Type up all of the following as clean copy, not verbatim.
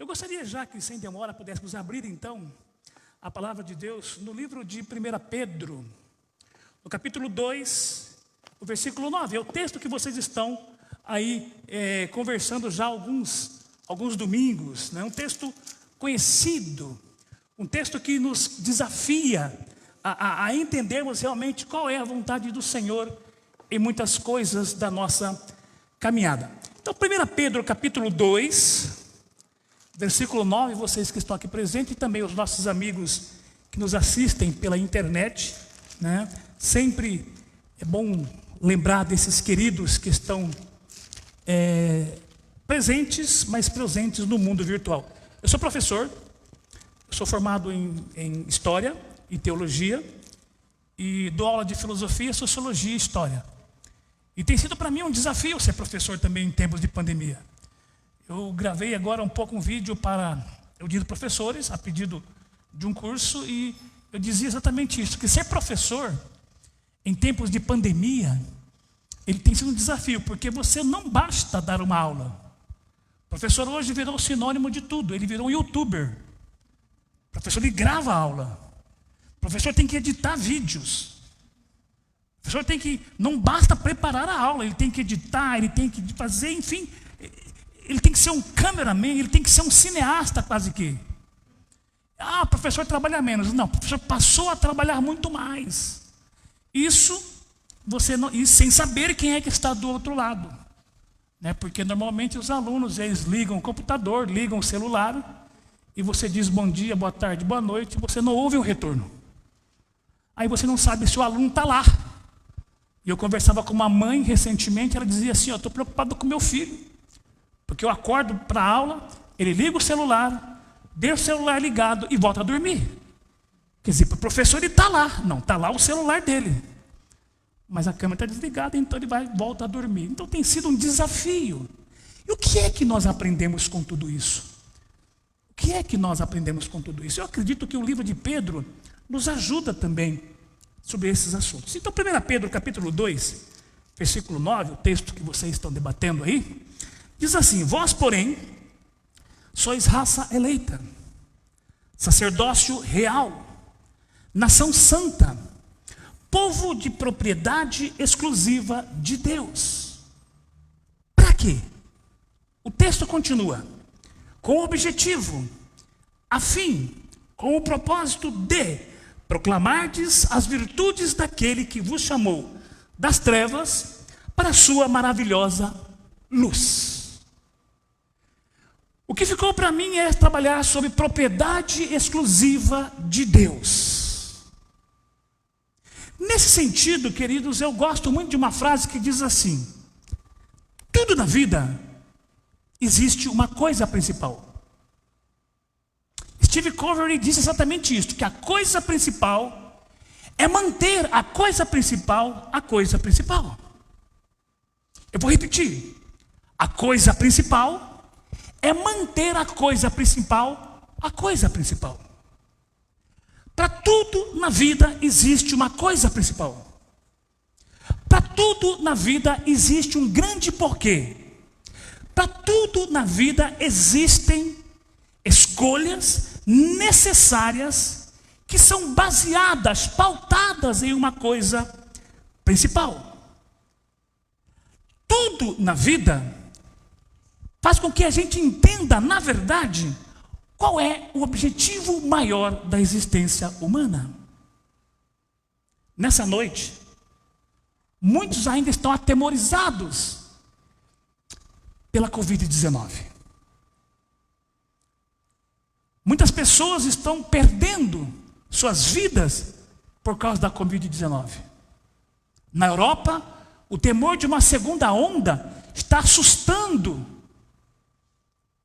gostaria já que, sem demora, pudéssemos abrir, então, a palavra de Deus no livro de 1 Pedro, no capítulo 2, o versículo 9. É o texto que vocês estão aí conversando já alguns domingos, né? Um texto conhecido, um texto que nos desafia a entendermos realmente qual é a vontade do Senhor em muitas coisas da nossa caminhada. Então, 1 Pedro, capítulo 2, versículo 9, vocês que estão aqui presentes e também os nossos amigos que nos assistem pela internet, né? Sempre é bom lembrar desses queridos que estão presentes, mas presentes no mundo virtual. Eu sou professor, eu sou formado em História e Teologia e dou aula de Filosofia, Sociologia e História. E tem sido para mim um desafio ser professor também em tempos de pandemia. Eu gravei agora um vídeo para o Dia dos Professores, a pedido de um curso, e eu dizia exatamente isso, que ser professor em tempos de pandemia, ele tem sido um desafio, porque você não basta dar uma aula. O professor hoje virou sinônimo de tudo, ele virou um youtuber. O professor, ele grava a aula. O professor tem que editar vídeos. O professor tem que, não basta preparar a aula, ele tem que editar, ele tem que fazer, enfim, ele tem que ser um cameraman, ele tem que ser um cineasta quase que. O professor trabalha menos. Não, o professor passou a trabalhar muito mais. Isso sem saber quem é que está do outro lado, né? Porque normalmente os alunos, eles ligam o computador, ligam o celular, e você diz bom dia, boa tarde, boa noite, e você não ouve o retorno. Aí você não sabe se o aluno está lá. E eu conversava com uma mãe recentemente, ela dizia assim, estou preocupado com meu filho, porque eu acordo para a aula, ele liga o celular, deixa o celular ligado e volta a dormir. Quer dizer, para o professor ele está lá, não, está lá o celular dele. Mas a câmera está desligada, então ele volta a dormir. Então tem sido um desafio. E o que é que nós aprendemos com tudo isso? O que é que nós aprendemos com tudo isso? Eu acredito que o livro de Pedro nos ajuda também sobre esses assuntos. Então, 1 Pedro, capítulo 2, versículo 9, o texto que vocês estão debatendo aí, diz assim: vós, porém, sois raça eleita, sacerdócio real, nação santa, povo de propriedade exclusiva de Deus. Para quê? O texto continua: com o objetivo, a fim, com o propósito de proclamardes as virtudes daquele que vos chamou das trevas para a sua maravilhosa luz. O que ficou para mim é trabalhar sobre propriedade exclusiva de Deus. Nesse sentido, queridos, eu gosto muito de uma frase que diz assim: tudo na vida existe uma coisa principal. Steve Covey disse exatamente isso, que a coisa principal é manter a coisa principal a coisa principal. Eu vou repetir: a coisa principal é manter a coisa principal a coisa principal. Para tudo na vida existe uma coisa principal. Para tudo na vida existe um grande porquê. Para tudo na vida existem escolhas necessárias que são baseadas, pautadas em uma coisa principal. Tudo na vida faz com que a gente entenda, na verdade, qual é o objetivo maior da existência humana. Nessa noite, muitos ainda estão atemorizados pela Covid-19. Muitas pessoas estão perdendo suas vidas por causa da Covid-19. Na Europa, o temor de uma segunda onda está assustando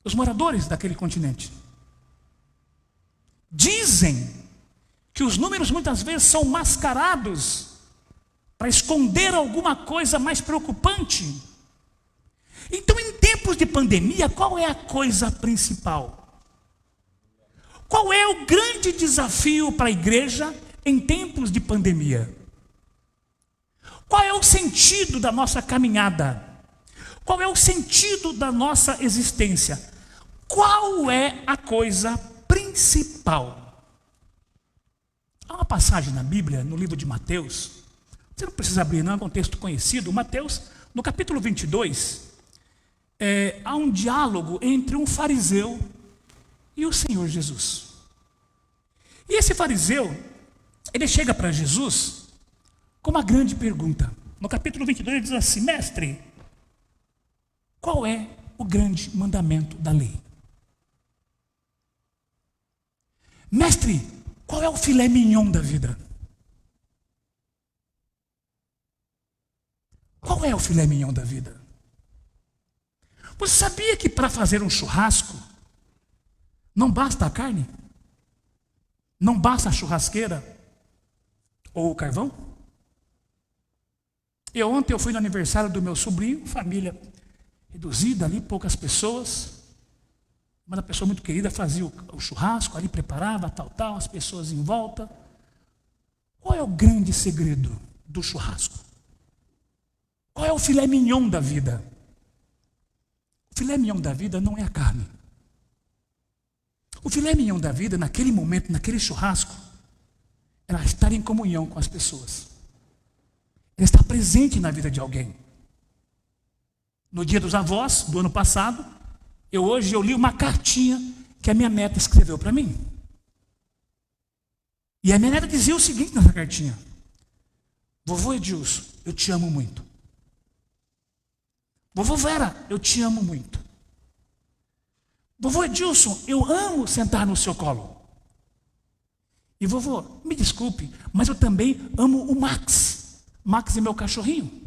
os moradores daquele continente. Dizem que os números muitas vezes são mascarados para esconder alguma coisa mais preocupante. Então, em tempos de pandemia, qual é a coisa principal? Qual é o grande desafio para a igreja em tempos de pandemia? Qual é o sentido da nossa caminhada? Qual é o sentido da nossa existência? qual é a coisa principal? Há uma passagem na Bíblia, no livro de Mateus, você não precisa abrir, não, é um texto conhecido. Mateus, no capítulo 22, há um diálogo entre um fariseu e o Senhor Jesus. E esse fariseu, ele chega para Jesus com uma grande pergunta. No capítulo 22 ele diz assim: mestre, qual é o grande mandamento da lei? Mestre, qual é o filé mignon da vida? Qual é o filé mignon da vida? Você sabia que para fazer um churrasco não basta a carne? Não basta a churrasqueira ou o carvão? Ontem eu fui no aniversário do meu sobrinho, família reduzida ali, poucas pessoas. Uma pessoa muito querida fazia o churrasco ali, preparava, tal, as pessoas em volta. Qual é o grande segredo do churrasco? Qual é o filé mignon da vida? O filé mignon da vida não é a carne. O filé mignon da vida, naquele momento, naquele churrasco, era estar em comunhão com as pessoas. Era estar presente na vida de alguém. No Dia dos Avós, do ano passado, hoje eu li uma cartinha que a minha neta escreveu para mim. E a minha neta dizia o seguinte nessa cartinha: vovô Edilson, eu te amo muito. Vovô Vera, eu te amo muito. Vovô Edilson, eu amo sentar no seu colo. E vovô, me desculpe, mas eu também amo o Max. Max é meu cachorrinho.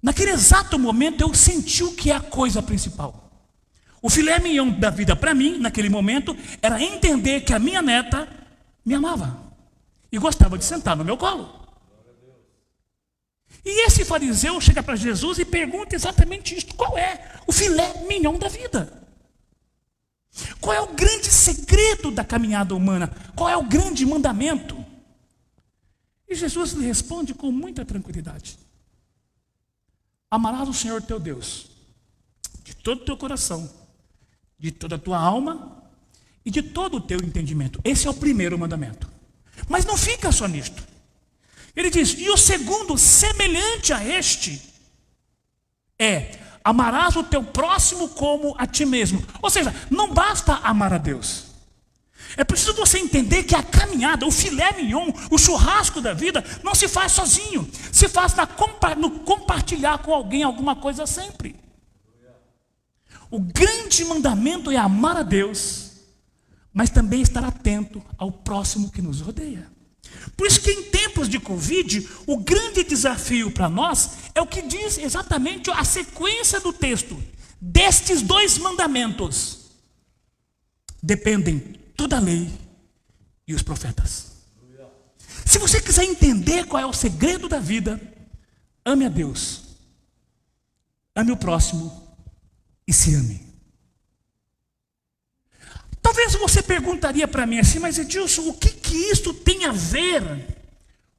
Naquele exato momento eu senti o que é a coisa principal. O filé mignon da vida para mim, naquele momento, era entender que a minha neta me amava e gostava de sentar no meu colo. E esse fariseu chega para Jesus e pergunta exatamente isso: qual é o filé mignon da vida? Qual é o grande segredo da caminhada humana? Qual é o grande mandamento? E Jesus lhe responde com muita tranquilidade: amarás o Senhor teu Deus de todo o teu coração, de toda a tua alma e de todo o teu entendimento. Esse é o primeiro mandamento. Mas não fica só nisto. Ele diz: e o segundo, semelhante a este, é: amarás o teu próximo como a ti mesmo. Ou seja, não basta amar a Deus. É preciso você entender que a caminhada, o filé mignon, o churrasco da vida, não se faz sozinho. Se faz no compartilhar com alguém alguma coisa sempre. O grande mandamento é amar a Deus, mas também estar atento ao próximo que nos rodeia. Por isso que em tempos de Covid, o grande desafio para nós é o que diz exatamente a sequência do texto. Destes dois mandamentos dependem toda a lei e os profetas. Se você quiser entender qual é o segredo da vida, ame a Deus, ame o próximo e se ame. Talvez você perguntaria para mim assim: mas Edilson, o que isso tem a ver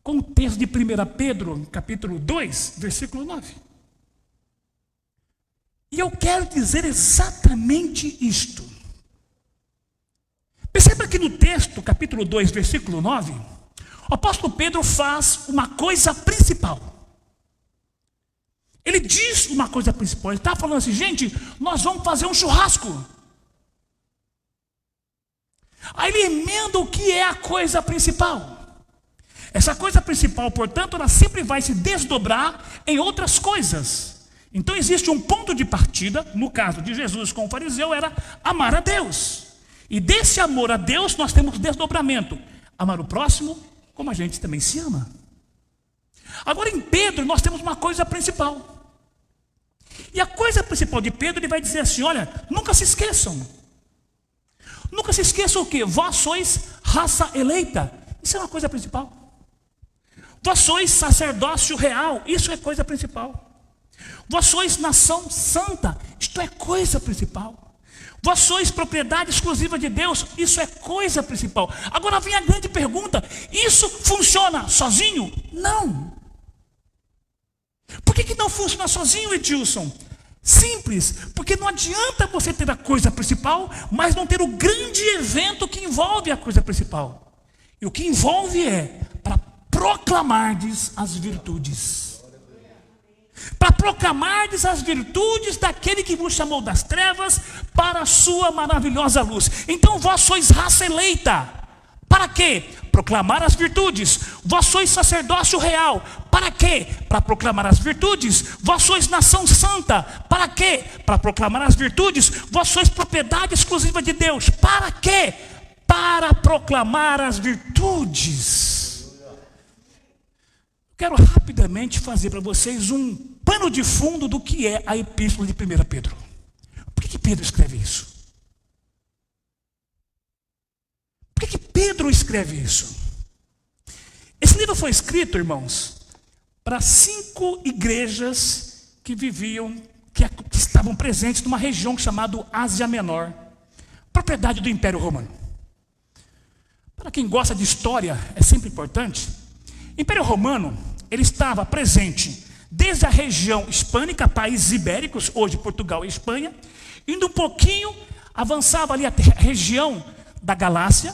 com o texto de 1 Pedro, capítulo 2, versículo 9? E eu quero dizer exatamente isto. Perceba que no texto, capítulo 2, versículo 9, o apóstolo Pedro faz uma coisa principal. Ele diz uma coisa principal. Ele está falando assim: gente, nós vamos fazer um churrasco. Aí ele emenda o que é a coisa principal. Essa coisa principal, portanto, ela sempre vai se desdobrar em outras coisas. Então existe um ponto de partida. No caso de Jesus com o fariseu, era amar a Deus. E desse amor a Deus nós temos desdobramento: amar o próximo como a gente também se ama. Agora em Pedro nós temos uma coisa principal. E a coisa principal de Pedro, ele vai dizer assim: olha, nunca se esqueçam. Nunca se esqueçam o quê? Vós sois raça eleita. Isso é uma coisa principal. Vós sois sacerdócio real. Isso é coisa principal. Vós sois nação santa. Isto é coisa principal. Vós sois propriedade exclusiva de Deus. Isso é coisa principal. Agora vem a grande pergunta: isso funciona sozinho? Não. Por que não funciona sozinho, Edilson? Simples, porque não adianta você ter a coisa principal, mas não ter o grande evento que envolve a coisa principal. E o que envolve é para proclamardes as virtudes. Para proclamardes as virtudes daquele que vos chamou das trevas para a sua maravilhosa luz. Então vós sois raça eleita. Para quê? Proclamar as virtudes. Vós sois sacerdócio real. Para quê? Para proclamar as virtudes. Vós sois nação santa. Para quê? Para proclamar as virtudes. Vós sois propriedade exclusiva de Deus. Para quê? Para proclamar as virtudes. Quero rapidamente fazer para vocês um pano de fundo do que é a epístola de 1 Pedro. Por que Pedro escreve isso? Por que Pedro escreve isso? Esse livro foi escrito, irmãos, para 5 igrejas que viviam, que estavam presentes numa região chamada Ásia Menor, propriedade do Império Romano. Para quem gosta de história, é sempre importante. O Império Romano, ele estava presente desde a região hispânica, países ibéricos, hoje Portugal e Espanha, indo um pouquinho, avançava ali a região da Galácia,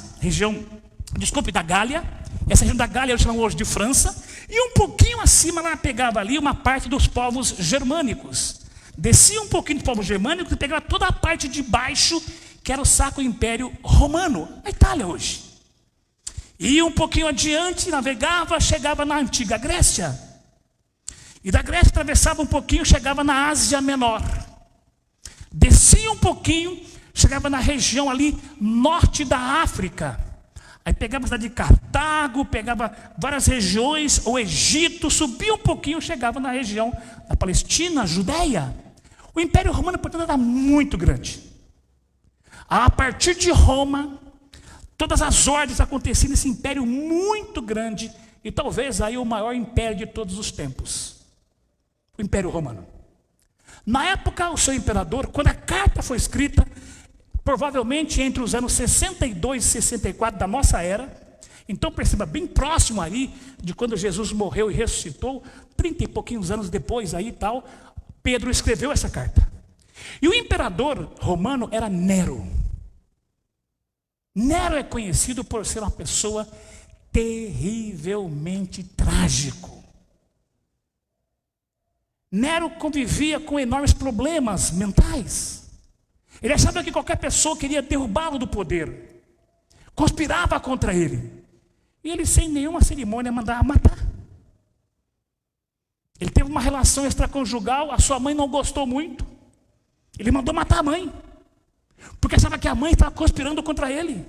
da Gália. Essa região da Gália eles chamam hoje de França. E um pouquinho acima lá pegava ali uma parte dos povos germânicos. Descia um pouquinho dos povos germânicos e pegava toda a parte de baixo, que era o Sacro Império Romano, a Itália hoje. E um pouquinho adiante, navegava, chegava na antiga Grécia. E da Grécia atravessava um pouquinho, chegava na Ásia Menor. Descia um pouquinho, chegava na região ali norte da África. Aí pegava a cidade de Cartago, pegava várias regiões, o Egito, subia um pouquinho, chegava na região da Palestina, Judéia. O Império Romano, portanto, era muito grande. A partir de Roma, todas as ordens aconteciam nesse império muito grande, e talvez aí o maior império de todos os tempos, o Império Romano. Na época, o seu imperador, quando a carta foi escrita, provavelmente entre os anos 62 e 64 da nossa era, então perceba, bem próximo aí de quando Jesus morreu e ressuscitou, 30 e pouquinhos anos depois aí tal, Pedro escreveu essa carta. E o imperador romano era Nero. Nero é conhecido por ser uma pessoa terrivelmente trágico. Nero convivia com enormes problemas mentais. Ele achava que qualquer pessoa queria derrubá-lo do poder, conspirava contra ele, e ele sem nenhuma cerimônia mandava matar. Ele teve uma relação extraconjugal, a sua mãe não gostou muito, ele mandou matar a mãe, porque achava que a mãe estava conspirando contra ele.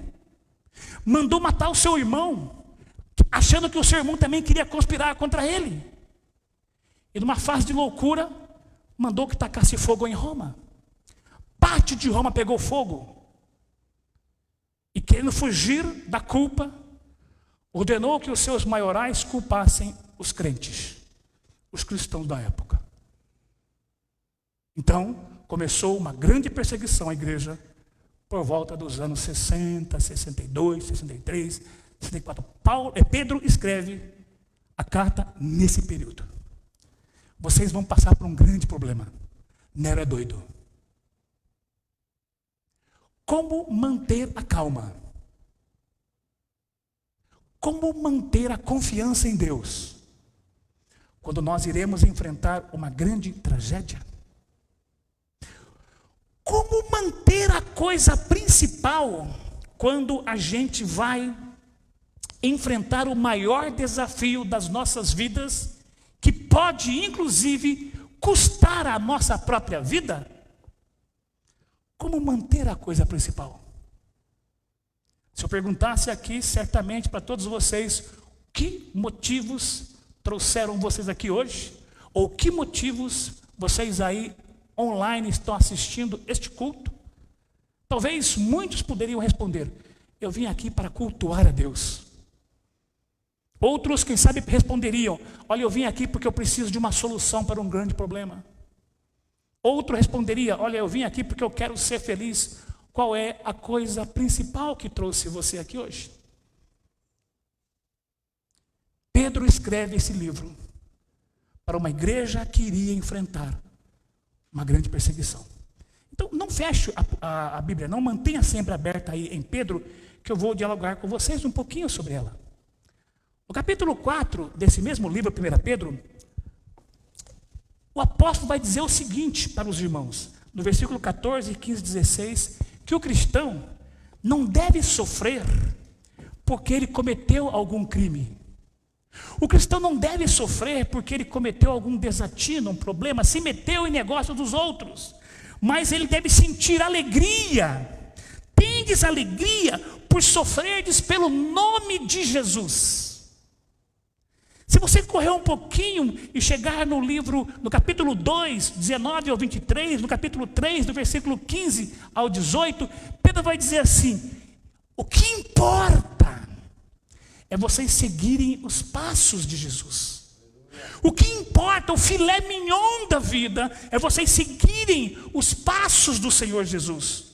Mandou matar o seu irmão, achando que o seu irmão também queria conspirar contra ele. E numa fase de loucura, mandou que tacasse fogo em Roma. Parte de Roma pegou fogo. E querendo fugir da culpa, ordenou que os seus maiorais culpassem os crentes, os cristãos da época. Então, começou uma grande perseguição à igreja por volta dos anos 60, 62, 63, 64. Pedro escreve a carta nesse período. Vocês vão passar por um grande problema. Nero é doido. Como manter a calma? Como manter a confiança em Deus quando nós iremos enfrentar uma grande tragédia? Como manter a coisa principal quando a gente vai enfrentar o maior desafio das nossas vidas, que pode inclusive custar a nossa própria vida? Como manter a coisa principal? Se eu perguntasse aqui, certamente para todos vocês, que motivos trouxeram vocês aqui hoje? Ou que motivos vocês aí online estão assistindo este culto? Talvez muitos poderiam responder: eu vim aqui para cultuar a Deus. Outros, quem sabe, responderiam: olha, eu vim aqui porque eu preciso de uma solução para um grande problema. Outro responderia: olha, eu vim aqui porque eu quero ser feliz. Qual é a coisa principal que trouxe você aqui hoje? Pedro escreve esse livro para uma igreja que iria enfrentar uma grande perseguição. Então, não feche a Bíblia, não mantenha sempre aberta aí em Pedro, que eu vou dialogar com vocês um pouquinho sobre ela. No capítulo 4 desse mesmo livro, 1 Pedro, o apóstolo vai dizer o seguinte para os irmãos, no versículo 14, 15, 16, que o cristão não deve sofrer porque ele cometeu algum crime. O cristão não deve sofrer porque ele cometeu algum desatino, um problema, se meteu em negócio dos outros. Mas ele deve sentir alegria. Tendes alegria por sofrerdes pelo nome de Jesus. Se você correr um pouquinho e chegar no livro, no capítulo 2, 19 ao 23, no capítulo 3, do versículo 15 ao 18, Pedro vai dizer assim: o que importa é vocês seguirem os passos de Jesus. O que importa, o filé mignon da vida, é vocês seguirem os passos do Senhor Jesus.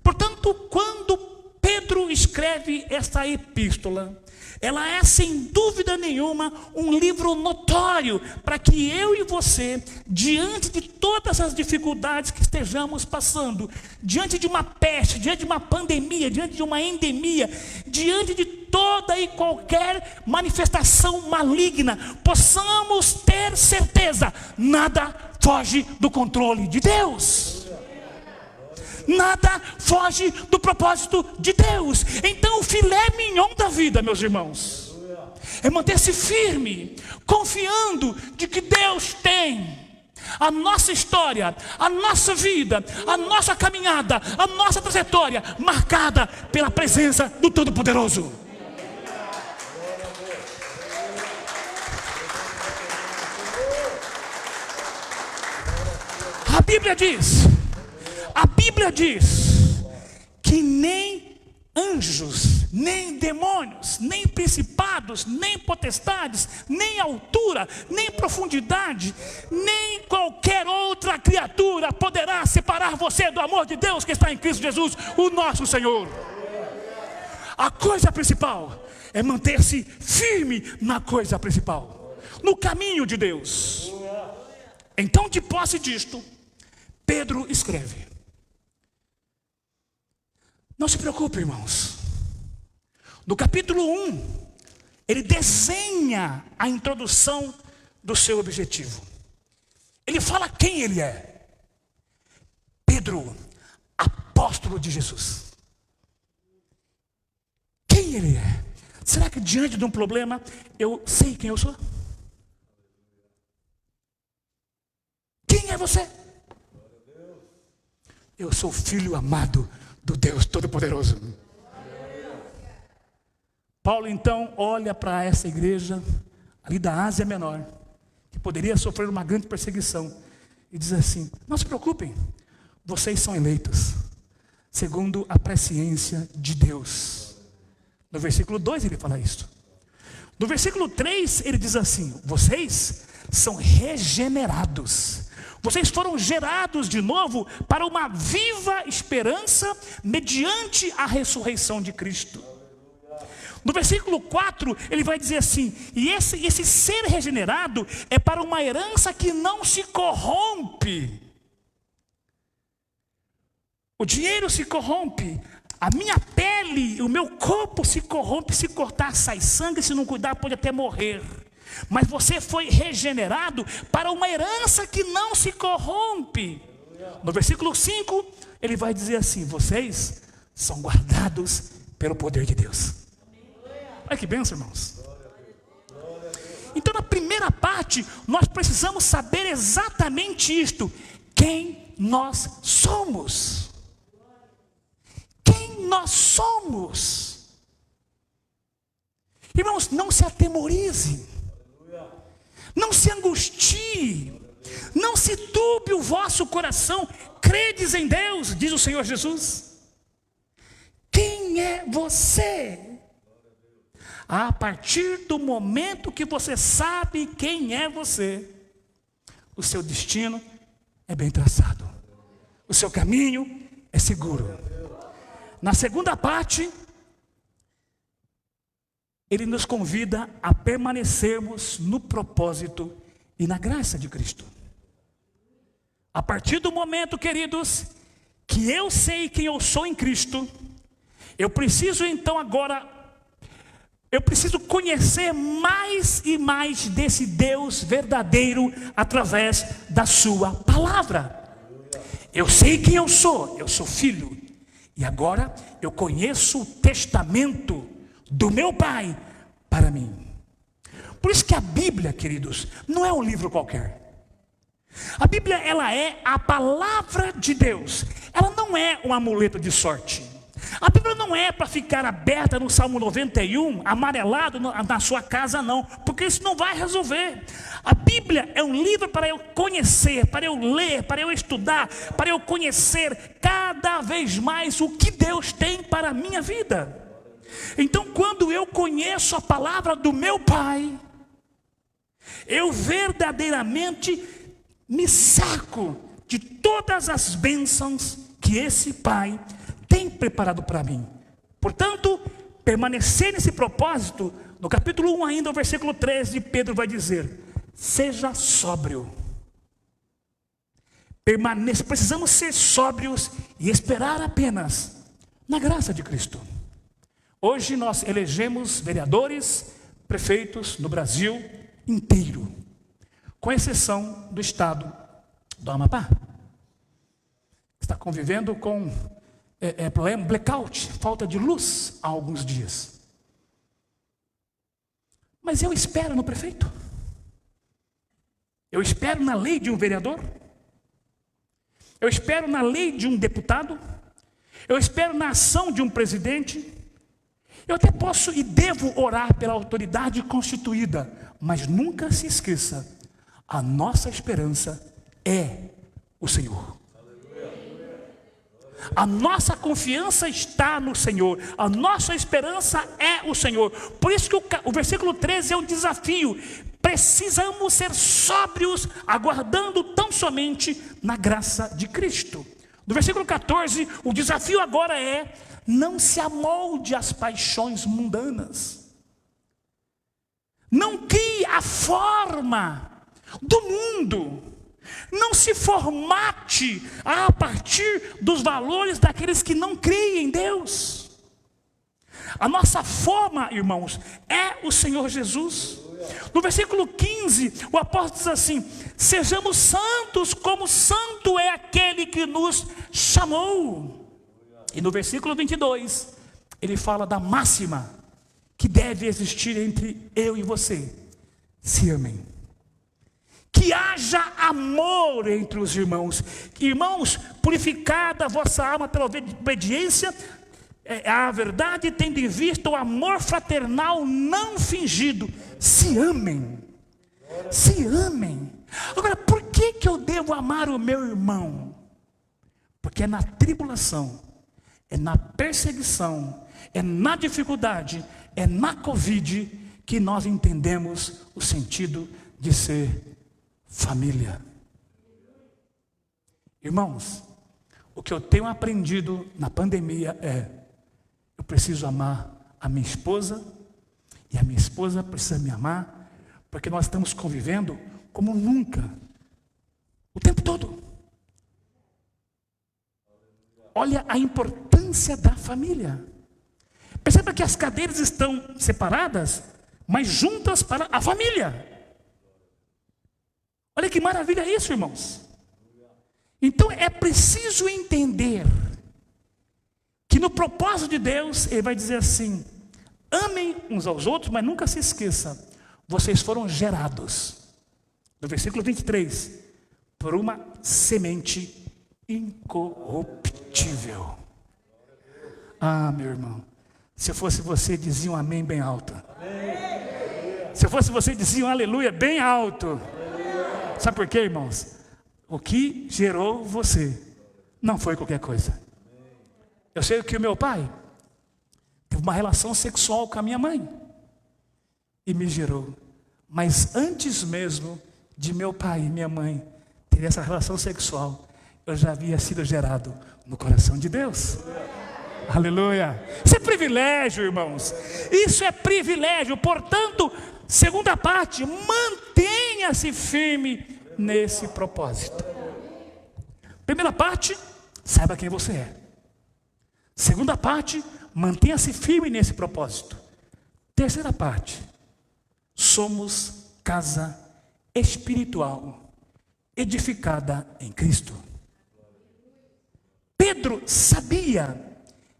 Portanto, quando Pedro escreve esta epístola, ela é sem dúvida nenhuma um livro notório para que eu e você, diante de todas as dificuldades que estejamos passando, diante de uma peste, diante de uma pandemia, diante de uma endemia, diante de toda e qualquer manifestação maligna, possamos ter certeza, nada foge do controle de Deus. Nada foge do propósito de Deus. Então o filé mignon da vida, meus irmãos, é manter-se firme, confiando de que Deus tem a nossa história, a nossa vida, a nossa caminhada, a nossa trajetória marcada pela presença do Todo-Poderoso. A Bíblia diz que nem anjos, nem demônios, nem principados, nem potestades, nem altura, nem profundidade, nem qualquer outra criatura poderá separar você do amor de Deus que está em Cristo Jesus, o nosso Senhor. A coisa principal é manter-se firme na coisa principal, no caminho de Deus. Então, de posse disto, Pedro escreve: não se preocupe, irmãos. No capítulo 1, ele desenha a introdução do seu objetivo. Ele fala quem ele é. Pedro, apóstolo de Jesus. Quem ele é? Será que diante de um problema eu sei quem eu sou? Quem é você? Eu sou filho amado do Deus Todo-Poderoso. Paulo então olha para essa igreja ali da Ásia Menor, que poderia sofrer uma grande perseguição, e diz assim: não se preocupem, vocês são eleitos segundo a presciência de Deus. No versículo 2 ele fala isso. No versículo 3 ele diz assim: vocês são regenerados. Vocês foram gerados de novo para uma viva esperança mediante a ressurreição de Cristo. No versículo 4 ele vai dizer assim: e esse ser regenerado é para uma herança que não se corrompe. O dinheiro se corrompe, a minha pele, o meu corpo se corrompe, se cortar sai sangue, se não cuidar pode até morrer. Mas você foi regenerado para uma herança que não se corrompe. No versículo 5, ele vai dizer assim: vocês são guardados pelo poder de Deus. Olha que bênção, irmãos. Então, na primeira parte, nós precisamos saber exatamente isto: quem nós somos. Quem nós somos. Irmãos, não se atemorize. Não se angustie, não se turbe o vosso coração, credes em Deus, diz o Senhor Jesus. Quem é você? A partir do momento que você sabe quem é você, o seu destino é bem traçado, o seu caminho é seguro. Na segunda parte, ele nos convida a permanecermos no propósito e na graça de Cristo. A partir do momento, queridos, que eu sei quem eu sou em Cristo, eu preciso então agora, eu preciso conhecer mais e mais desse Deus verdadeiro através da sua palavra. Eu sei quem eu sou filho. E agora eu conheço o testamento do meu Pai para mim. Por isso que a Bíblia, queridos, não é um livro qualquer. A Bíblia, ela é a palavra de Deus. Ela não é um amuleto de sorte. A Bíblia não é para ficar aberta no Salmo 91, amarelado na sua casa, não, porque isso não vai resolver. A Bíblia é um livro para eu conhecer, para eu ler, para eu estudar, para eu conhecer cada vez mais o que Deus tem para a minha vida. Então, quando eu conheço a palavra do meu Pai, eu verdadeiramente me saco de todas as bênçãos que esse Pai tem preparado para mim. Portanto, permanecer nesse propósito, no capítulo 1 ainda, o versículo 13, Pedro vai dizer: seja sóbrio. Precisamos ser sóbrios e esperar apenas na graça de Cristo. Hoje nós elegemos vereadores, prefeitos no Brasil inteiro, com exceção do estado do Amapá. Está convivendo com problema, blackout, falta de luz há alguns dias. Mas eu espero no prefeito. Eu espero na lei de um vereador. Eu espero na lei de um deputado. Eu espero na ação de um presidente. Eu até posso e devo orar pela autoridade constituída, mas nunca se esqueça, a nossa esperança é o Senhor. A nossa confiança está no Senhor, a nossa esperança é o Senhor. Por isso que o versículo 13 é um desafio. Precisamos ser sóbrios, aguardando tão somente na graça de Cristo. No versículo 14, o desafio agora é: não se amolde às paixões mundanas. Não crie a forma do mundo. Não se formate a partir dos valores daqueles que não creem em Deus. A nossa forma, irmãos, é o Senhor Jesus. No versículo 15, o apóstolo diz assim: sejamos santos como santo é aquele que nos chamou. E no versículo 22, ele fala da máxima que deve existir entre eu e você: se amem. Que haja amor entre os irmãos. Irmãos, purificada a vossa alma pela obediência à verdade, tendo em vista o amor fraternal não fingido. Se amem. Se amem. Agora, por que eu devo amar o meu irmão? Porque é na tribulação, é na perseguição, é na dificuldade, é na Covid que nós entendemos o sentido de ser família. Irmãos, o que eu tenho aprendido na pandemia é: eu preciso amar a minha esposa e a minha esposa precisa me amar, porque nós estamos convivendo como nunca, o tempo todo. Olha a importância da família. Perceba que as cadeiras estão separadas, mas juntas para a família. Olha que maravilha isso, irmãos. Então é preciso entender que no propósito de Deus, Ele vai dizer assim: amem uns aos outros, mas nunca se esqueça, vocês foram gerados, no versículo 23, por uma semente incorruptível. Ah, meu irmão, se eu fosse você, dizia um amém bem alto. Se eu fosse você, dizia um aleluia bem alto. Sabe por quê, irmãos? O que gerou você não foi qualquer coisa. Eu sei que o meu pai teve uma relação sexual com a minha mãe e me gerou. Mas antes mesmo de meu pai e minha mãe terem essa relação sexual, eu já havia sido gerado no coração de Deus. Aleluia. Isso é privilégio, irmãos. Isso é privilégio. Portanto, segunda parte, mantenha-se firme nesse propósito. Primeira parte, saiba quem você é. Segunda parte, mantenha-se firme nesse propósito. Terceira parte, somos casa espiritual edificada em Cristo. Pedro sabia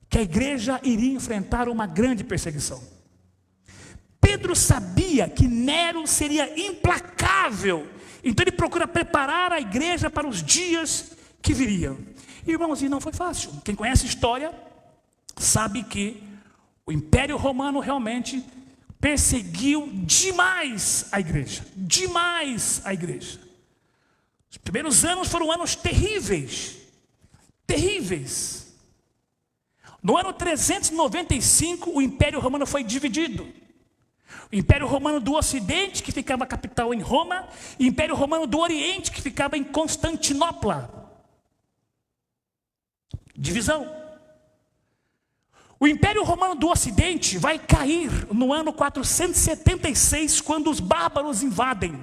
que a igreja iria enfrentar uma grande perseguição. Pedro sabia que Nero seria implacável. Então ele procura preparar a igreja para os dias que viriam. Irmãos, e não foi fácil. Quem conhece a história sabe que o Império Romano realmente perseguiu demais a igreja. Demais a igreja. Os primeiros anos foram anos terríveis. Terríveis. No ano 395, o Império Romano foi dividido. O Império Romano do Ocidente, que ficava a capital em Roma, e o Império Romano do Oriente, que ficava em Constantinopla. Divisão. O Império Romano do Ocidente vai cair no ano 476, quando os bárbaros invadem.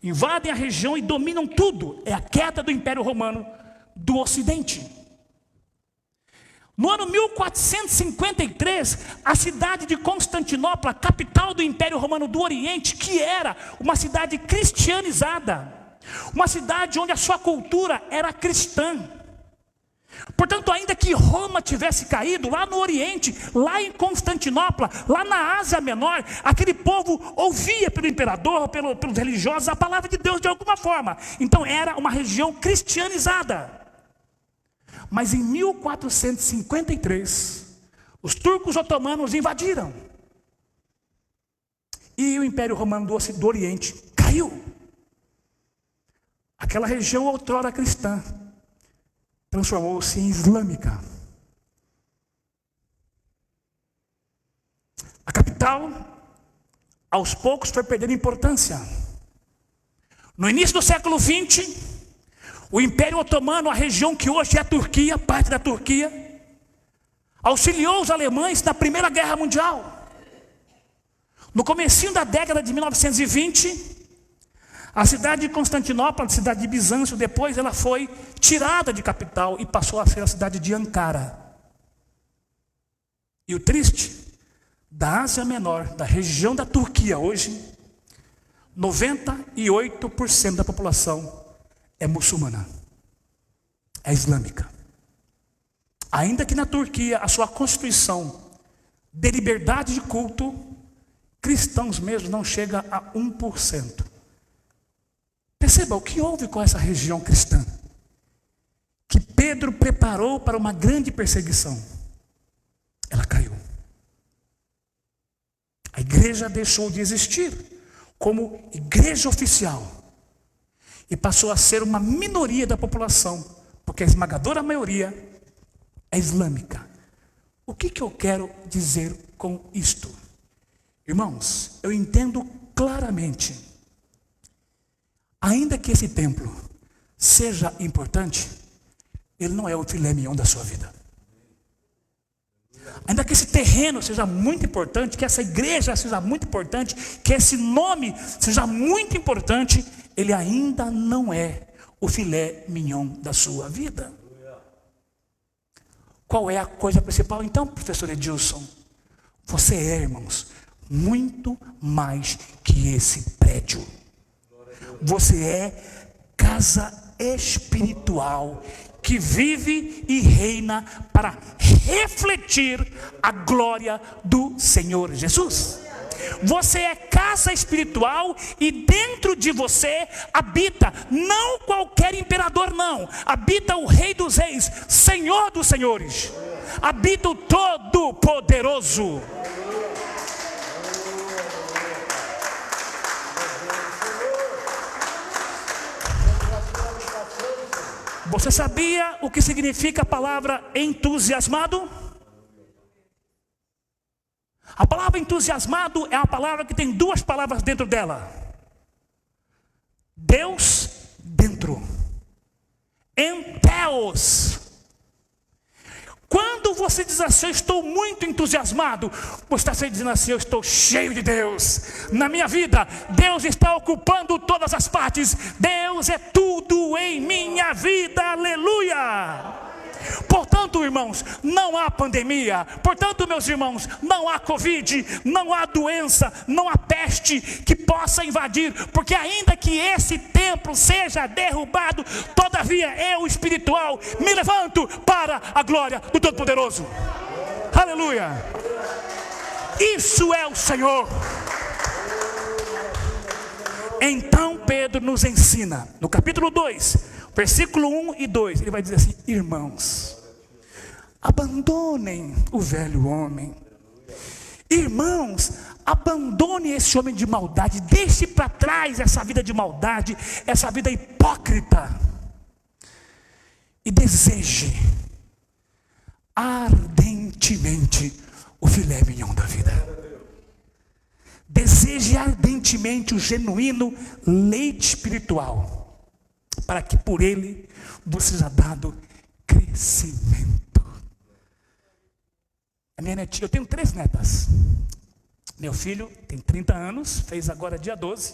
Invadem a região e dominam tudo. É a queda do Império Romano do Ocidente. No ano 1453, a cidade de Constantinopla, capital do Império Romano do Oriente, que era uma cidade cristianizada, uma cidade onde a sua cultura era cristã. Portanto, ainda que Roma tivesse caído lá no Oriente, lá em Constantinopla, lá na Ásia Menor, aquele povo ouvia pelo imperador, pelos religiosos, a palavra de Deus de alguma forma. Então era uma região cristianizada. Mas em 1453, os turcos otomanos invadiram. E o Império Romano do Oriente caiu. Aquela região outrora cristã transformou-se em islâmica. A capital, aos poucos, foi perdendo importância. No início do século XX, o Império Otomano, a região que hoje é a Turquia, parte da Turquia, auxiliou os alemães na Primeira Guerra Mundial. No comecinho da década de 1920, a cidade de Constantinopla, a cidade de Bizâncio, depois ela foi tirada de capital e passou a ser a cidade de Ankara. E o triste, da Ásia Menor, da região da Turquia hoje, 98% da população é muçulmana, é islâmica. Ainda que na Turquia a sua constituição dê liberdade de culto, cristãos mesmo não chega a 1%. Perceba o que houve com essa região cristã, que Pedro preparou para uma grande perseguição. Ela caiu. A igreja deixou de existir como igreja oficial e passou a ser uma minoria da população, porque a esmagadora maioria é islâmica. O que eu quero dizer com isto? Irmãos, eu entendo claramente, ainda que esse templo seja importante, ele não é o filé mignon da sua vida. Ainda que esse terreno seja muito importante, que essa igreja seja muito importante, que esse nome seja muito importante, ele ainda não é o filé mignon da sua vida. Qual é a coisa principal então, professor Edilson? Você é, irmãos, muito mais que esse prédio. Você é casa espiritual que vive e reina para refletir a glória do Senhor Jesus. Você é casa espiritual e dentro de você habita não qualquer imperador, não. Habita o Rei dos Reis, Senhor dos Senhores. Habita o Todo-Poderoso. Você sabia o que significa a palavra entusiasmado? A palavra entusiasmado é uma palavra que tem duas palavras dentro dela. Deus dentro. Enteos. Quando você diz assim, eu estou muito entusiasmado, você está dizendo assim, eu estou cheio de Deus. Na minha vida, Deus está ocupando todas as partes. Deus é tudo em minha vida, aleluia. Portanto, irmãos, não há pandemia. Portanto, meus irmãos, não há Covid, não há doença, não há peste que possa invadir, porque ainda que esse templo seja derrubado, todavia eu, espiritual, me levanto para a glória do Todo-Poderoso. Aleluia. Isso é o Senhor. Então Pedro nos ensina, no capítulo 2, versículo 1 e 2, ele vai dizer assim: irmãos, abandonem o velho homem. Irmãos, abandone esse homem de maldade, deixe para trás essa vida de maldade, essa vida hipócrita, e deseje ardentemente o filé mignon da vida. Deseje ardentemente o genuíno leite espiritual, para que por ele vos seja dado crescimento. A minha netinha, eu tenho 3 netas. Meu filho tem 30 anos, fez agora dia 12.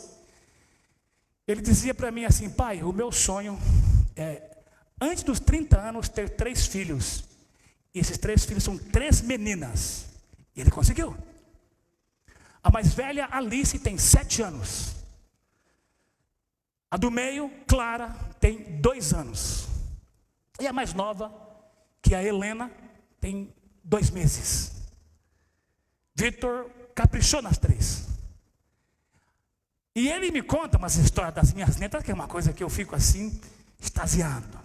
Ele dizia para mim assim: pai, o meu sonho é, antes dos 30 anos, ter 3 filhos. E esses 3 filhos são 3 meninas. E ele conseguiu. A mais velha, Alice, tem 7 anos. A do meio, Clara, tem 2 anos. E a mais nova, que é a Helena, tem 2 meses. Vitor caprichou nas 3. E ele me conta umas histórias das minhas netas, que é uma coisa que eu fico assim, extasiado.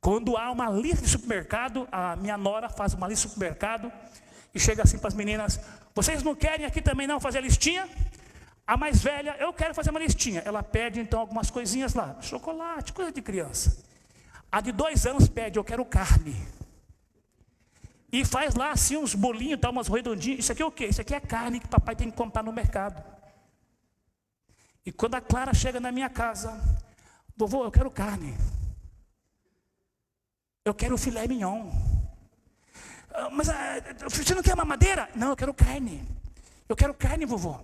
Quando há uma lista de supermercado, a minha nora faz uma lista de supermercado e chega assim para as meninas: vocês não querem aqui também não fazer a listinha? A mais velha: eu quero fazer uma listinha. Ela pede então algumas coisinhas lá, chocolate, coisa de criança. A de 2 anos pede: eu quero carne. E faz lá assim uns bolinhos, tá, umas redondinhas. Isso aqui é o quê? Isso aqui é carne que papai tem que comprar no mercado. E quando a Clara chega na minha casa: vovô, eu quero carne. Eu quero filé mignon. Mas você não quer mamadeira? Não, eu quero carne. Eu quero carne, vovô.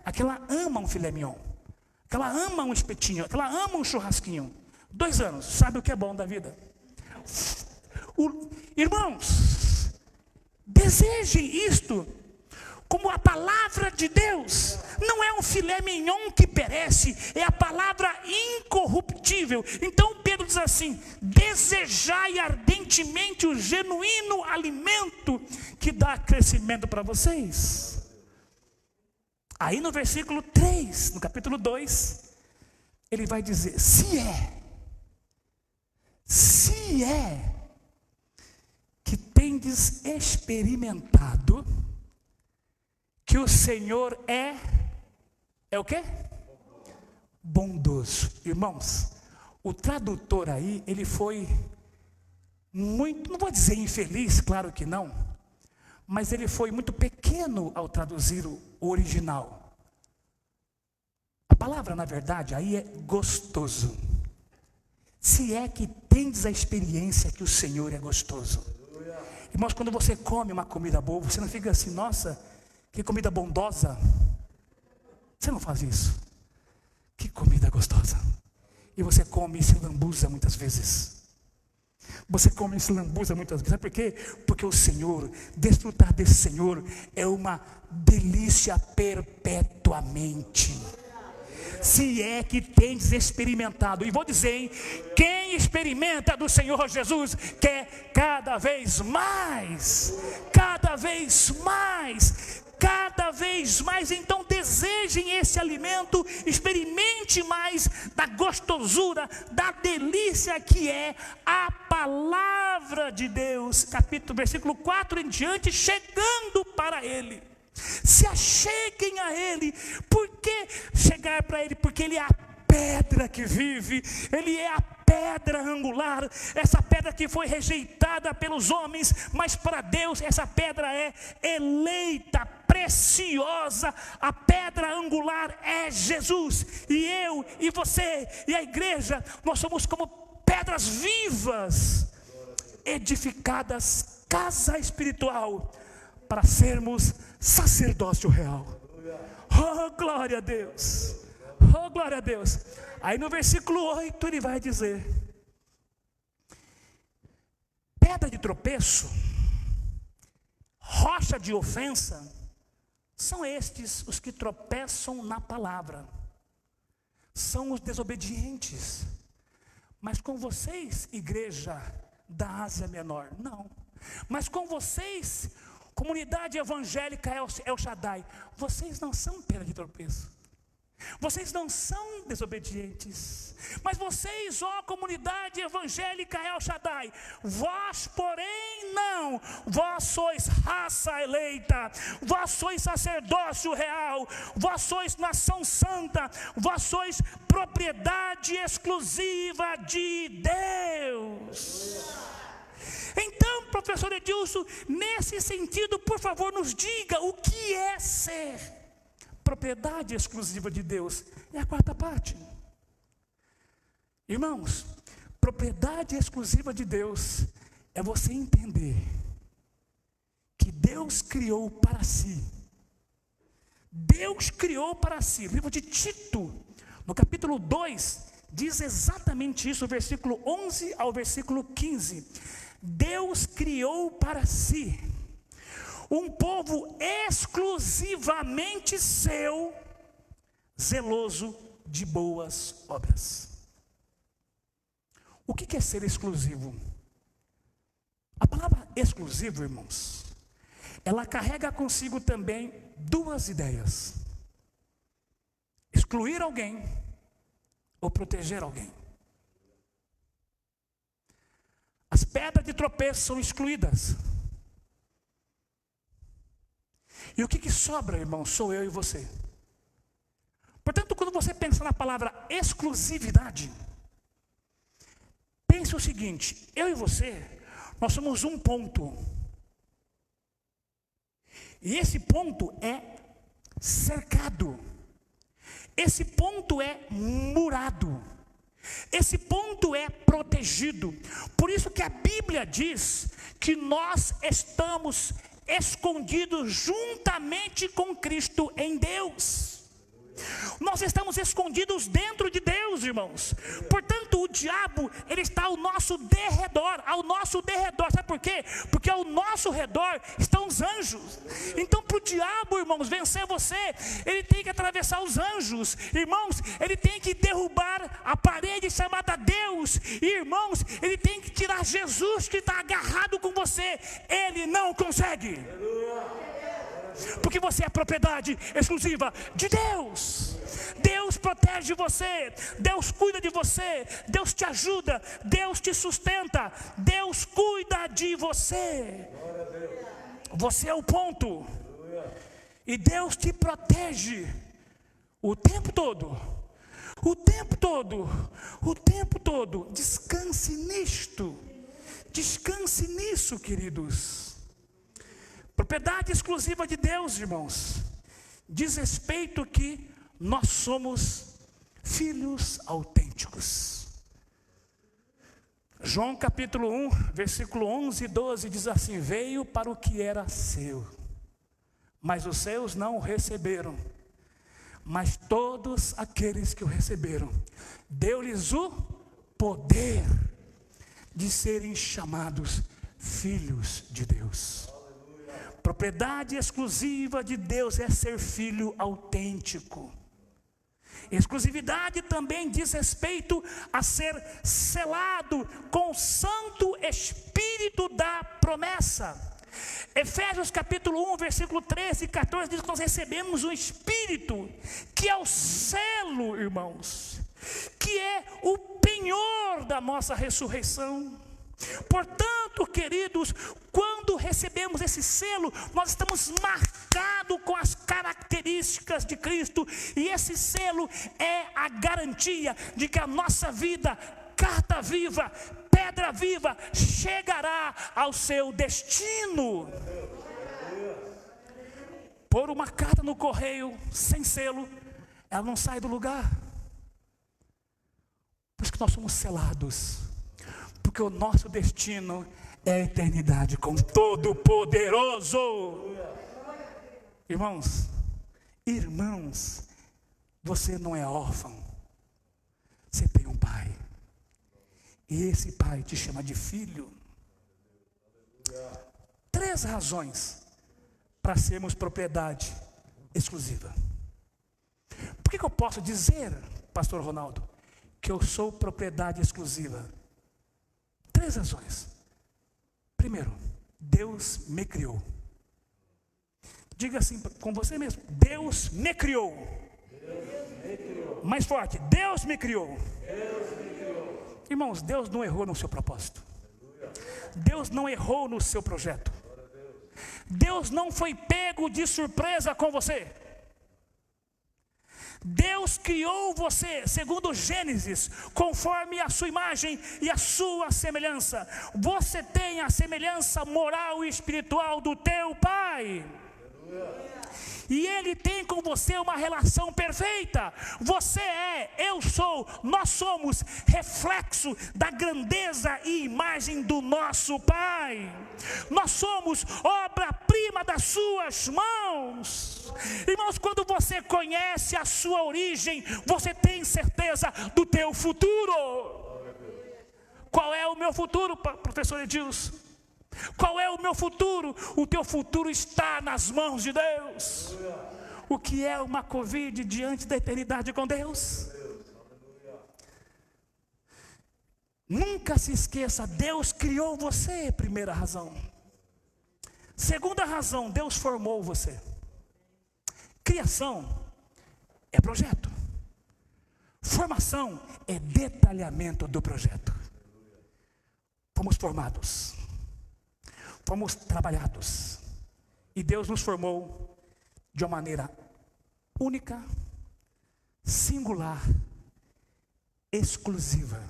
Aquela ama um filé mignon. Aquela ama um espetinho. Aquela ama um churrasquinho. 2 anos, sabe o que é bom da vida? Irmãos, desejem isto como a palavra de Deus. Não é um filé mignon que perece, é a palavra incorruptível. Então Pedro diz assim: desejai ardentemente o genuíno alimento que dá crescimento para vocês. Aí no versículo 3, no capítulo 2, ele vai dizer: se é que tendes experimentado que o Senhor é o quê? Bondoso. Irmãos, o tradutor aí, ele foi muito, não vou dizer infeliz, claro que não, mas ele foi muito pequeno ao traduzir o original. A palavra, na verdade, aí é gostoso. Se é que tendes a experiência que o Senhor é gostoso. Irmãos, quando você come uma comida boa, você não fica assim: nossa, que comida bondosa. Você não faz isso. Que comida gostosa. E você come e se lambuza muitas vezes. Você come e se lambuza muitas vezes. Sabe por quê? Porque o Senhor, desfrutar desse Senhor é uma delícia perpetuamente. Se é que tendes experimentado. E vou dizer, hein, quem experimenta do Senhor Jesus quer cada vez mais. Cada vez mais. Cada vez mais. Então desejem esse alimento, experimente mais da gostosura, da delícia que é a palavra de Deus. Capítulo, versículo 4 em diante, chegando para Ele. Se acheguem a Ele. Por que chegar para Ele? Porque Ele é a pedra que vive, Ele é a pedra angular, essa pedra que foi rejeitada pelos homens, mas para Deus essa pedra é eleita, preciosa. A pedra angular é Jesus, e eu, e você, e a igreja, nós somos como pedras vivas, edificadas casa espiritual para sermos sacerdócio real. Oh, glória a Deus! Oh, glória a Deus! Aí no versículo 8 ele vai dizer: pedra de tropeço, rocha de ofensa, são estes os que tropeçam na palavra, são os desobedientes. Mas com vocês, igreja da Ásia Menor, não. Mas com vocês, comunidade evangélica El Shaddai, vocês não são pedra de tropeço. Vocês não são desobedientes. Mas vocês, ó comunidade evangélica El Shaddai, vós porém não. Vós sois raça eleita, vós sois sacerdócio real, vós sois nação santa, vós sois propriedade exclusiva de Deus. Então, professor Edilson, nesse sentido, por favor, nos diga o que é ser propriedade exclusiva de Deus. É a quarta parte. Irmãos, propriedade exclusiva de Deus é você entender que Deus criou para si. Deus criou para si. O livro de Tito, no capítulo 2, diz exatamente isso, o versículo 11 ao versículo 15. Deus criou para si um povo exclusivamente seu, zeloso de boas obras. O que é ser exclusivo? A palavra exclusivo, irmãos, ela carrega consigo também duas ideias: excluir alguém ou proteger alguém. As pedras de tropeço são excluídas. E o que sobra, irmão, sou eu e você. Portanto, quando você pensa na palavra exclusividade, pense o seguinte: eu e você, nós somos um ponto. E esse ponto é cercado. Esse ponto é murado. Esse ponto é protegido. Por isso que a Bíblia diz que nós estamos escondidos juntamente com Cristo em Deus. Nós estamos escondidos dentro de Deus, irmãos. Portanto, o diabo, ele está ao nosso derredor, sabe por quê? Porque ao nosso redor estão os anjos. Então, para o diabo, irmãos, vencer você, ele tem que atravessar os anjos. Irmãos, ele tem que derrubar a parede chamada Deus. E, irmãos, ele tem que tirar Jesus que está agarrado com você. Ele não consegue. Porque você é propriedade exclusiva de Deus. Deus protege você, Deus cuida de você, Deus te ajuda, Deus te sustenta, Deus cuida de você. Você é o ponto. E Deus te protege o tempo todo. O tempo todo. O tempo todo. Descanse nisto. Descanse nisso, queridos. Propriedade exclusiva de Deus, irmãos, diz respeito que nós somos filhos autênticos. João capítulo 1, versículo 11 e 12 diz assim: veio para o que era seu, mas os seus não o receberam. Mas todos aqueles que o receberam, deu-lhes o poder de serem chamados filhos de Deus. Propriedade exclusiva de Deus é ser filho autêntico. Exclusividade também diz respeito a ser selado com o Santo Espírito da promessa. Efésios capítulo 1, versículo 13 e 14 diz que nós recebemos o Espírito, que é o selo, irmãos, que é o penhor da nossa ressurreição. Portanto, queridos, quando recebemos esse selo, nós estamos marcados com as características de Cristo, e esse selo é a garantia de que a nossa vida, carta viva, pedra viva, chegará ao seu destino. Pôr uma carta no correio sem selo, ela não sai do lugar. Por isso que nós somos selados. Porque o nosso destino é a eternidade com Todo-Poderoso. Irmãos, você não é órfão. Você tem um pai. E esse pai te chama de filho. 3 razões para sermos propriedade exclusiva. Por que eu posso dizer, pastor Ronaldo, que eu sou propriedade exclusiva? 3 razões. Primeiro, Deus me criou. Diga assim com você mesmo: Deus me criou. Deus me criou. Mais forte: Deus me criou. Deus me criou. Irmãos, Deus não errou no seu propósito. Deus não errou no seu projeto. Deus não foi pego de surpresa com você. Deus criou você, segundo Gênesis, conforme a sua imagem e a sua semelhança. Você tem a semelhança moral e espiritual do teu Pai. E Ele tem com você uma relação perfeita. Você eu sou, nós somos reflexo da grandeza e imagem do nosso Pai. Nós somos obra-prima das suas mãos. Irmãos, quando você conhece a sua origem, você tem certeza do teu futuro. Qual é o meu futuro, professor Edilson? Qual é o meu futuro? O teu futuro está nas mãos de Deus. O que é uma Covid diante da eternidade com Deus? Nunca se esqueça, Deus criou você, primeira razão. Segunda razão, Deus formou você. Criação é projeto. Formação é detalhamento do projeto. Fomos formados. Fomos trabalhados. E Deus nos formou de uma maneira única, singular, exclusiva.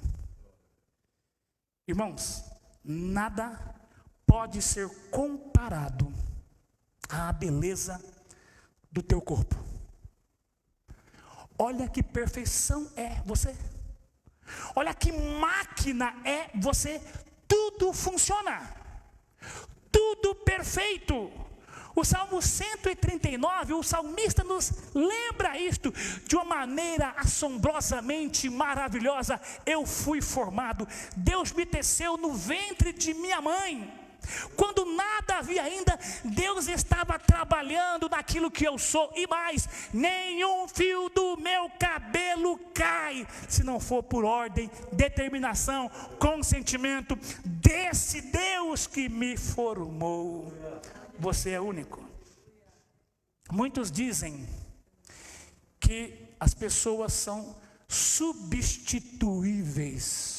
Irmãos, nada pode ser comparado à beleza do teu corpo. Olha que perfeição é você. Olha que máquina é você. Tudo funciona. Tudo perfeito. O Salmo 139, o salmista nos lembra isto de uma maneira assombrosamente maravilhosa. Eu fui formado, Deus me teceu no ventre de minha mãe. Quando nada havia ainda, Deus estava trabalhando naquilo que eu sou. E mais, nenhum fio do meu cabelo cai, se não for por ordem, determinação, consentimento desse Deus que me formou. Você é único. Muitos dizem que as pessoas são substituíveis.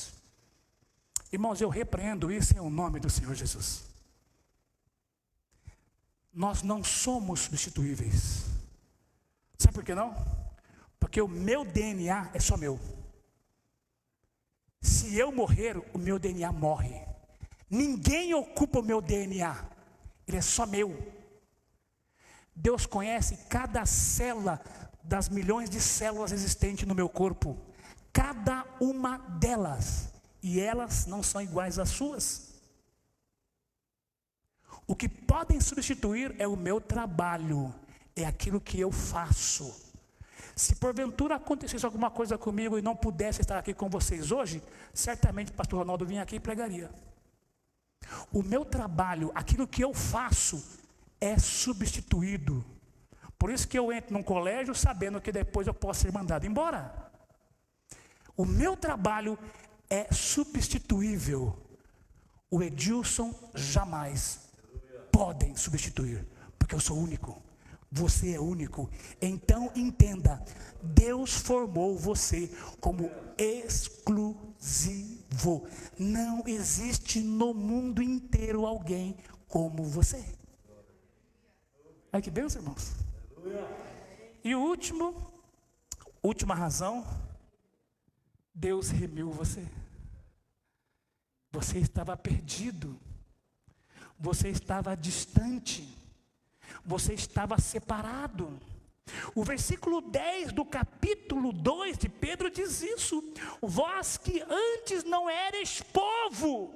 Irmãos, eu repreendo isso em o nome do Senhor Jesus. Nós não somos substituíveis. Sabe por que não? Porque o meu DNA é só meu. Se eu morrer, o meu DNA morre. Ninguém ocupa o meu DNA. Ele é só meu. Deus conhece cada célula das milhões de células existentes no meu corpo. Cada uma delas. E elas não são iguais às suas. O que podem substituir é o meu trabalho, é aquilo que eu faço. Se porventura acontecesse alguma coisa comigo e não pudesse estar aqui com vocês hoje, certamente o pastor Ronaldo vinha aqui e pregaria. O meu trabalho, aquilo que eu faço, é substituído. Por isso que eu entro num colégio sabendo que depois eu posso ser mandado embora. O meu trabalho é substituível. O Edilson jamais podem substituir, porque eu sou único. Você é único. Então entenda, Deus formou você como exclusivo. Não existe no mundo inteiro alguém como você. Olha que Deus, irmãos. E última razão, Deus remiu você. Você estava perdido. Você estava distante. Você estava separado. O versículo 10 do capítulo 2 de Pedro diz isso. Vós que antes não eres povo,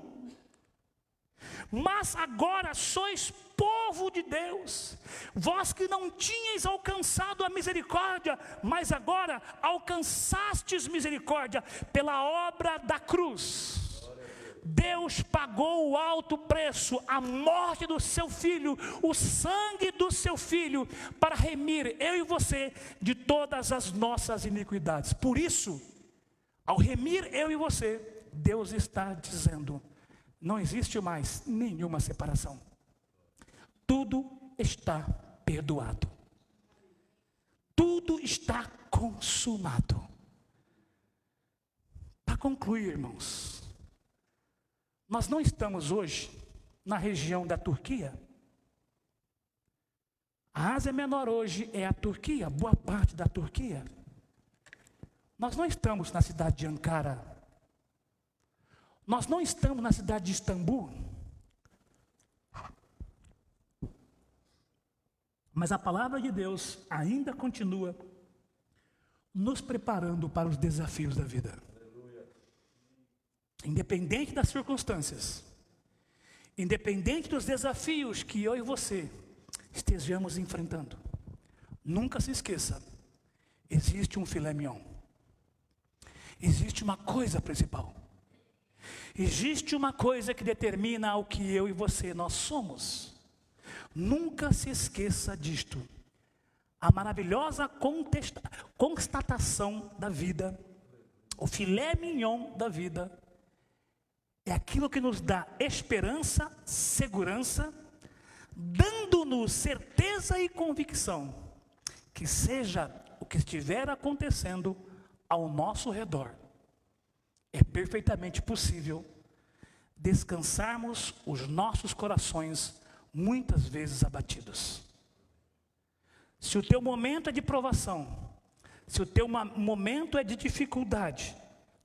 Mas agora sois povo de Deus, vós que não tinhais alcançado a misericórdia, mas agora alcançastes misericórdia pela obra da cruz. Deus pagou o alto preço, a morte do seu Filho, o sangue do seu Filho, para remir eu e você de todas as nossas iniquidades. Por isso, ao remir eu e você, Deus está dizendo: não existe mais nenhuma separação. Tudo está perdoado. Tudo está consumado. Para concluir, irmãos, nós não estamos hoje na região da Turquia. A Ásia Menor hoje é a Turquia, boa parte da Turquia. Nós não estamos na cidade de Ankara. Nós não estamos na cidade de Istambul. Mas a palavra de Deus ainda continua nos preparando para os desafios da vida. Independente das circunstâncias, independente dos desafios que eu e você estejamos enfrentando, nunca se esqueça, existe um filé mignon. Existe uma coisa principal. Existe uma coisa que determina o que eu e você nós somos. Nunca se esqueça disto. A maravilhosa constatação da vida, o filé mignon da vida, é aquilo que nos dá esperança, segurança, dando-nos certeza e convicção que seja o que estiver acontecendo ao nosso redor, é perfeitamente possível descansarmos os nossos corações muitas vezes abatidos. Se o teu momento é de provação, se o teu momento é de dificuldade,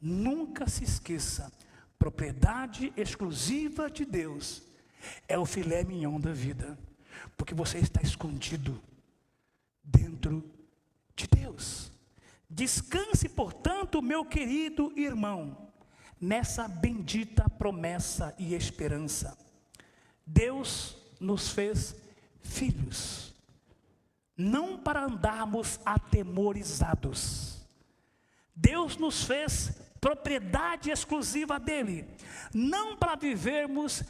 nunca se esqueça, propriedade exclusiva de Deus é o filé mignon da vida, porque você está escondido dentro de Deus. Descanse, portanto, meu querido irmão, nessa bendita promessa e esperança. Deus nos fez filhos, não para andarmos atemorizados. Deus nos fez propriedade exclusiva dele, não para vivermos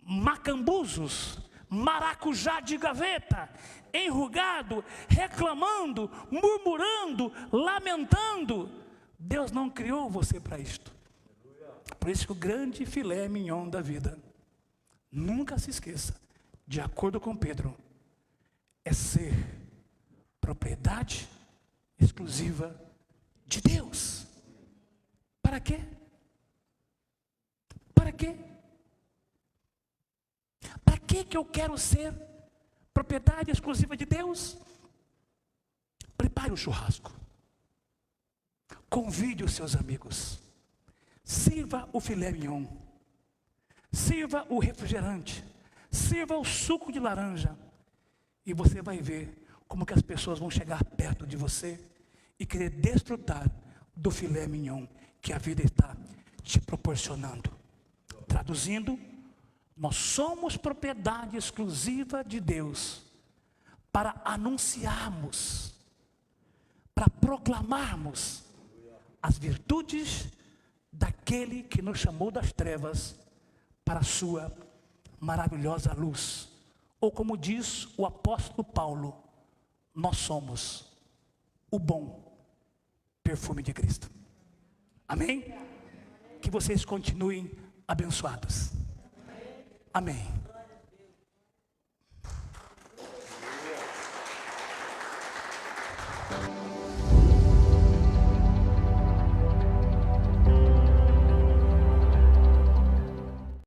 macambuzos, maracujá de gaveta, enrugado, reclamando, murmurando, lamentando. Deus não criou você para isto. Por isso que o grande filé mignon da vida, nunca se esqueça, de acordo com Pedro, é ser propriedade exclusiva de Deus. Para quê? Para quê? Para que eu quero ser propriedade exclusiva de Deus? Prepare o churrasco. Convide os seus amigos. Sirva o filé mignon. Sirva o refrigerante. Sirva o suco de laranja. E você vai ver como que as pessoas vão chegar perto de você e querer desfrutar do filé mignon que a vida está te proporcionando. Traduzindo, nós somos propriedade exclusiva de Deus para anunciarmos, para proclamarmos as virtudes daquele que nos chamou das trevas para a sua maravilhosa luz. Ou como diz o apóstolo Paulo, nós somos o bom perfume de Cristo. Amém? Que vocês continuem abençoados. Amém.